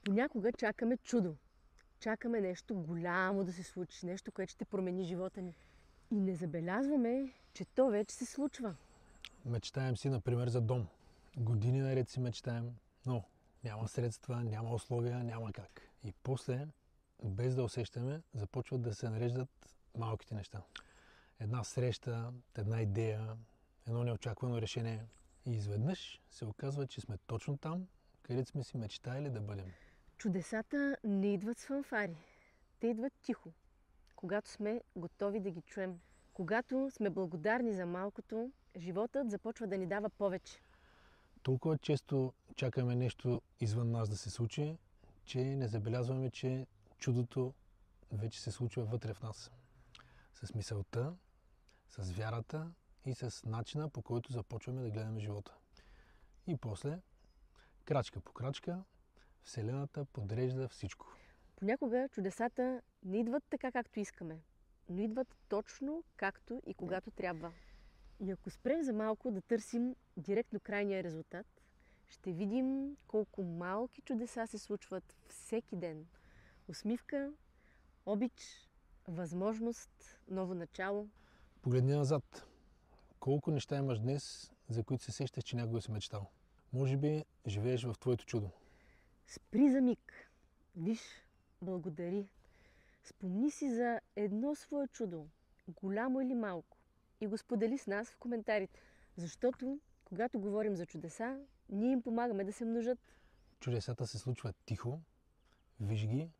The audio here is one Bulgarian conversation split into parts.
Понякога чакаме чудо. Чакаме нещо голямо да се случи, нещо, което ще промени живота ни. И не забелязваме, че то вече се случва. Мечтаем си, например, за дом. Години наред си мечтаем, но няма средства, няма условия, няма как. И после, без да усещаме, започват да се нареждат малките неща. Една среща, една идея, едно неочаквано решение. И изведнъж се оказва, че сме точно там, където сме си мечтали да бъдем. Чудесата не идват с фанфари. Те идват тихо, когато сме готови да ги чуем. Когато сме благодарни за малкото, животът започва да ни дава повече. Толкова често чакаме нещо извън нас да се случи, че не забелязваме, че чудото вече се случва вътре в нас. С мисълта, с вярата и с начина, по който започваме да гледаме живота. И после, крачка по крачка, Вселената подрежда всичко. Понякога чудесата не идват така, както искаме, но идват точно както и когато трябва. И ако спрем за малко да търсим директно крайния резултат, ще видим колко малки чудеса се случват всеки ден. Усмивка, обич, възможност, ново начало. Погледни назад. Колко неща имаш днес, за които се сещаш, че някога си мечтал? Може би живееш в твоето чудо. Спри за миг. Виж, благодари. Спомни си за едно свое чудо, голямо или малко, и го сподели с нас в коментарите. Защото, когато говорим за чудеса, ние им помагаме да се множат. Чудесата се случват тихо, виж ги,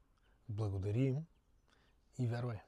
благодари им и вярвай.